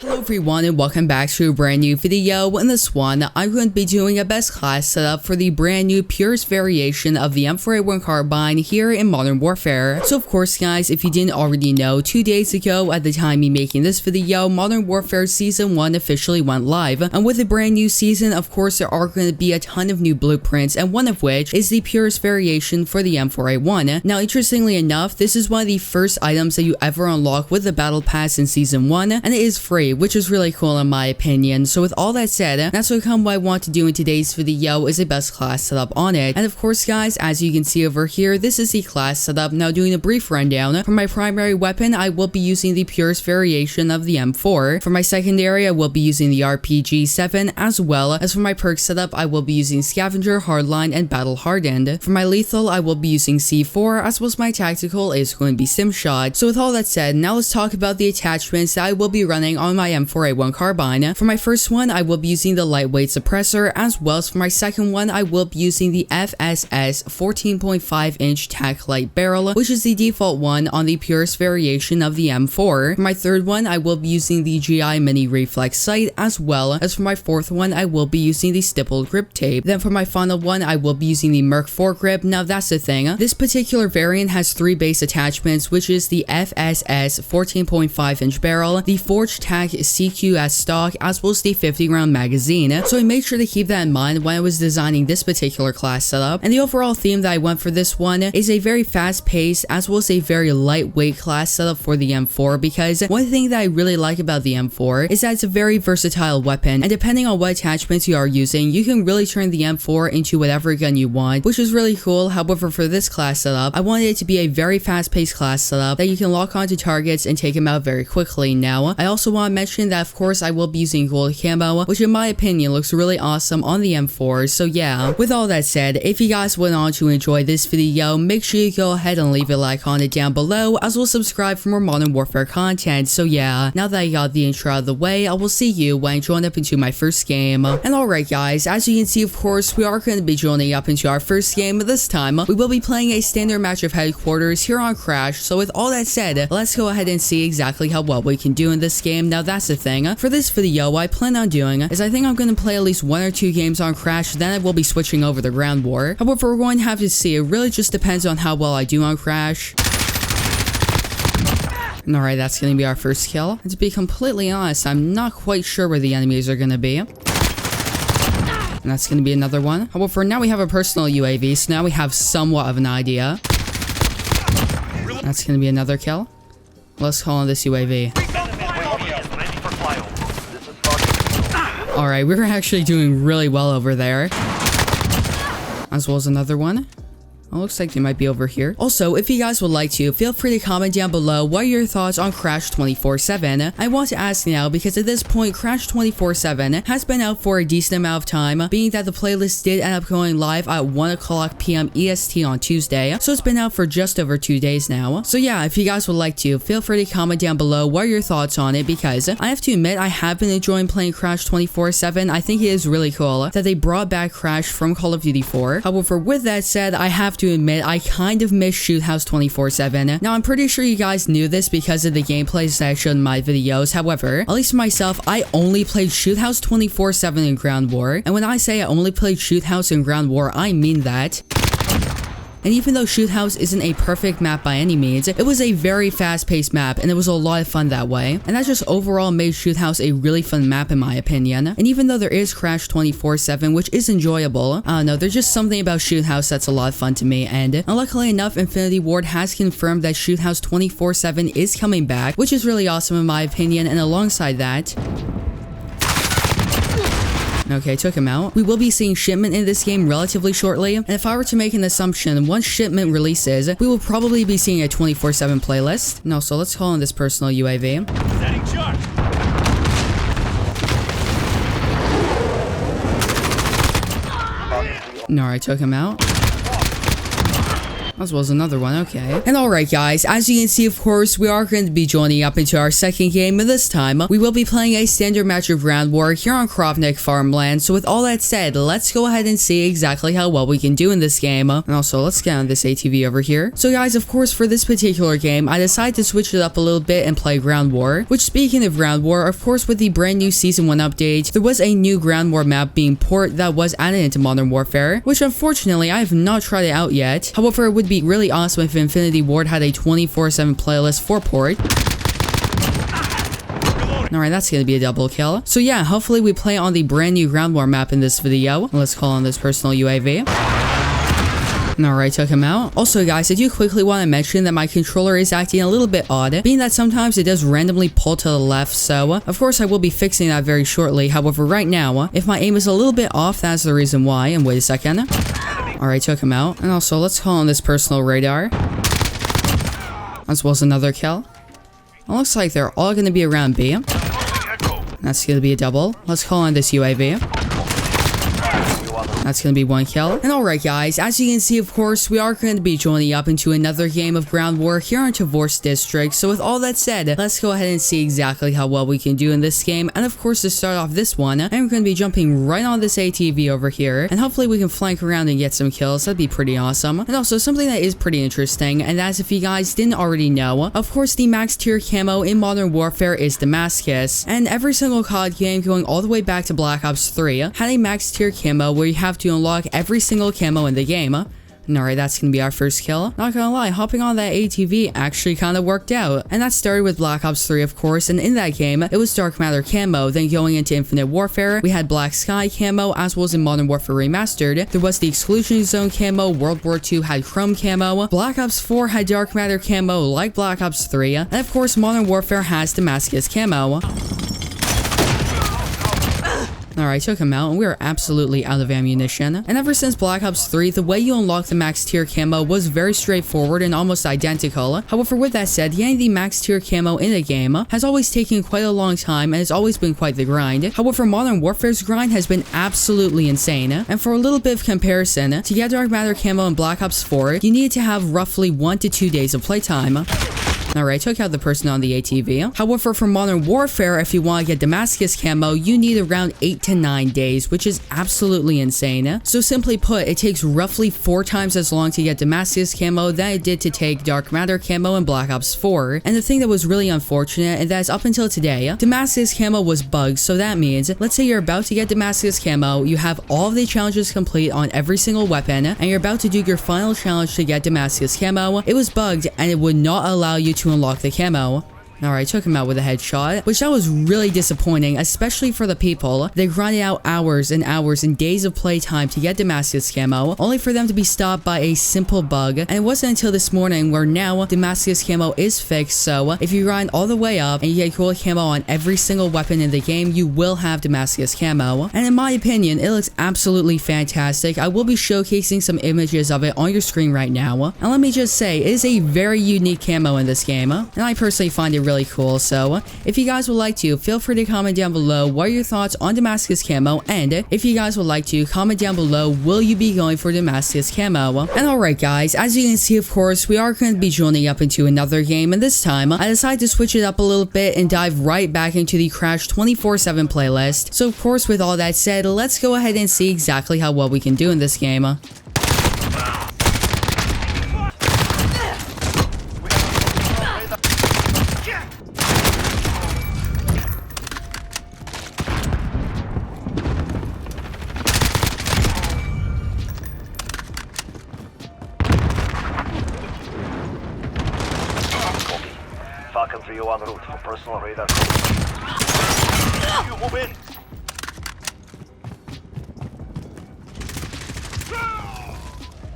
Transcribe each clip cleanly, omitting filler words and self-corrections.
Hello everyone and welcome back to a brand new video. In this one, I'm going to be doing a best class setup for the brand new Purist variation of the M4A1 carbine here in Modern Warfare. So of course guys, if you didn't already know, 2 days ago at the time me making this video, Modern Warfare Season 1 officially went live. And with the brand new season, of course there are going to be a ton of new blueprints, and one of which is the Purist variation for the M4A1. Now interestingly enough, this is one of the first items that you ever unlock with the Battle Pass in Season 1, and it is free, which is really cool in my opinion. So with all that said, that's what I want to do in today's video is a best class setup on it. And of course guys, as you can see over here, this is the class setup. Now doing a brief rundown, for my primary weapon I will be using the Purist variation of the M4. For my secondary I will be using the RPG-7, as well as for my perk setup I will be using Scavenger, Hardline, and Battle Hardened. For my lethal I will be using C4, as well as my tactical is going to be Simshot. So with all that said, now let's talk about the attachments that I will be running on my M4A1 carbine. For my first one, I will be using the lightweight suppressor, as well as for my second one, I will be using the FSS 14.5-inch tac light barrel, which is the default one on the Purist variation of the M4. For my third one, I will be using the GI Mini Reflex sight, as well as for my fourth one, I will be using the stippled grip tape. Then for my final one, I will be using the Merc foregrip. Now that's the thing, this particular variant has 3 base attachments, which is the FSS 14.5-inch barrel, the Forged Tac CQS stock, as well as the 50-round magazine. So I made sure to keep that in mind when I was designing this particular class setup. And the overall theme that I went for this one is a very fast-paced as well as a very lightweight class setup for the M4, because one thing that I really like about the M4 is that it's a very versatile weapon, and depending on what attachments you are using, you can really turn the M4 into whatever gun you want, which is really cool. However, for this class setup, I wanted it to be a very fast-paced class setup that you can lock onto targets and take them out very quickly. Now, I also want to mention that of course I will be using gold camo, which in my opinion looks really awesome on the M4. So yeah, with all that said, if you guys went on to enjoy this video, make sure you go ahead and leave a like on it down below, as well as subscribe for more Modern Warfare content. So yeah, now that I got the intro out of the way, I will see you when I join up into my first game. And alright guys, as you can see, of course we are going to be joining up into our first game. This time we will be playing a standard match of headquarters here on Crash. So with all that said, let's go ahead and see exactly how well we can do in this game. Now that's the thing, for this video what I plan on doing is I think I'm going to play at least 1 or 2 games on Crash, then I will be switching over to Ground War. However, we're going to have to see. It really just depends on how well I do on Crash. Alright, that's going to be our first kill. And to be completely honest, I'm not quite sure where the enemies are going to be. And that's going to be another one. However, now we have a personal UAV, so now we have somewhat of an idea. That's going to be another kill. Let's call on this UAV. Alright, we're actually doing really well over there. As well as another one. It looks like they might be over here. Also, if you guys would like to, feel free to comment down below what are your thoughts on Crash 24/7. I want to ask now because at this point, Crash 24/7 has been out for a decent amount of time, being that the playlist did end up going live at 1:00 p.m. EST on Tuesday, so it's been out for just over 2 days now. So yeah, if you guys would like to, feel free to comment down below what are your thoughts on it, because I have to admit I have been enjoying playing Crash 24/7. I think it is really cool that they brought back Crash from Call of Duty 4. However, with that said, I have to admit I kind of miss Shoot House 24/7. Now I'm pretty sure you guys knew this because of the gameplays that I showed in my videos. However, at least for myself, I only played Shoot House 24/7 in Ground War. And when I say I only played Shoot House in Ground War, I mean that. And even though Shoot House isn't a perfect map by any means, it was a very fast-paced map, and it was a lot of fun that way. And that just overall made Shoot House a really fun map in my opinion. And even though there is Crash 24/7, which is enjoyable, I don't know, there's just something about Shoot House that's a lot of fun to me. And luckily enough, Infinity Ward has confirmed that Shoot House 24/7 is coming back, which is really awesome in my opinion. And alongside that, okay, took him out. We will be seeing Shipment in this game relatively shortly, and if I were to make an assumption, once Shipment releases, we will probably be seeing a 24/7 playlist. No, so let's call in this personal UAV. Setting charge. No, I took him out. As well as another one, okay. And alright guys, as you can see, of course, we are going to be joining up into our second game, and this time, we will be playing a standard match of ground war here on Krovnik Farmland. So with all that said, let's go ahead and see exactly how well we can do in this game. And also, let's get on this ATV over here. So guys, of course, for this particular game, I decided to switch it up a little bit and play ground war. Which, speaking of ground war, of course, with the brand new Season 1 update, there was a new ground war map being ported that was added into Modern Warfare, which unfortunately, I have not tried it out yet. However, it would be really awesome if Infinity Ward had a 24/7 playlist for port. Alright, that's gonna be a double kill. So yeah, hopefully we play on the brand new ground war map in this video. Let's call on this personal UAV. Alright, took him out. Also guys, I do quickly want to mention that my controller is acting a little bit odd, being that sometimes it does randomly pull to the left, so of course I will be fixing that very shortly. However, right now, if my aim is a little bit off, that's the reason why. And wait a second. Alright, took him out. And also, let's call on this personal radar. As well as another kill. It looks like they're all going to be around B. That's going to be a double. Let's call on this UAV. That's going to be one kill. And alright guys, as you can see, of course, we are going to be joining up into another game of ground war here on Tavors District. So with all that said, let's go ahead and see exactly how well we can do in this game. And of course, to start off this one, I'm going to be jumping right on this ATV over here. And hopefully we can flank around and get some kills. That'd be pretty awesome. And also something that is pretty interesting, and that's if you guys didn't already know, of course the max tier camo in Modern Warfare is Damascus. And every single COD game going all the way back to Black Ops 3 had a max tier camo where you have to unlock every single camo in the game. Alright, that's gonna be our first kill. Not gonna lie, hopping on that ATV actually kind of worked out. And that started with Black Ops 3, of course, and in that game, it was Dark Matter camo. Then going into Infinite Warfare, we had Black Sky camo, as well as in Modern Warfare Remastered. There was the Exclusion Zone camo, World War II had Chrome camo, Black Ops 4 had Dark Matter camo like Black Ops 3, and of course, Modern Warfare has Damascus camo. Alright, took him out, and we are absolutely out of ammunition. And ever since Black Ops 3, the way you unlock the max tier camo was very straightforward and almost identical. However, with that said, getting the max tier camo in a game has always taken quite a long time and has always been quite the grind. However, Modern Warfare's grind has been absolutely insane. And for a little bit of comparison, to get Dark Matter camo in Black Ops 4, you need to have roughly 1 to 2 days of playtime. Alright, took out the person on the ATV. However, for Modern Warfare, if you want to get Damascus camo, you need around 8 to 9 days, which is absolutely insane. So simply put, it takes roughly 4 times as long to get Damascus camo than it did to take Dark Matter camo in Black Ops 4. And the thing that was really unfortunate, and that is up until today, Damascus camo was bugged, so that means, let's say you're about to get Damascus camo, you have all of the challenges complete on every single weapon, and you're about to do your final challenge to get Damascus camo, it was bugged, and it would not allow you to unlock the camo. Alright, took him out with a headshot, which that was really disappointing, especially for the people. They grinded out hours and hours and days of playtime to get Damascus camo, only for them to be stopped by a simple bug. And it wasn't until this morning where now Damascus camo is fixed, so if you grind all the way up and you get gold camo on every single weapon in the game, you will have Damascus camo. And in my opinion, it looks absolutely fantastic. I will be showcasing some images of it on your screen right now. And let me just say, it is a very unique camo in this game, and I personally find it really cool. So if you guys would like to, feel free to comment down below what are your thoughts on Damascus camo, and if you guys would like to, comment down below, will you be going for Damascus camo? And alright guys, as you can see, of course, we are going to be joining up into another game, and this time I decided to switch it up a little bit and dive right back into the Crash 24/7 playlist. So of course, with all that said, let's go ahead and see exactly how well we can do in this game. Falcon 301 route for personal radar. You move in.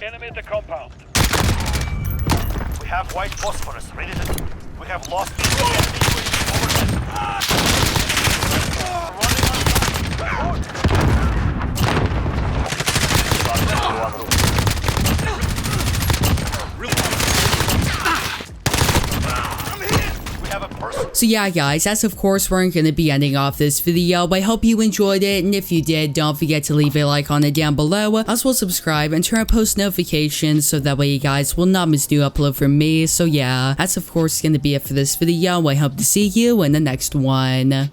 Enemy at the compound. We have white phosphorus ready to... We have lost the enemy We have a person. So yeah guys, that's of course where I'm gonna be ending off this video. I hope you enjoyed it, and if you did, don't forget to leave a like on it down below, as well subscribe and turn on post notifications so that way you guys will not miss new upload from me. So yeah, that's of course gonna be it for this video. I hope to see you in the next one.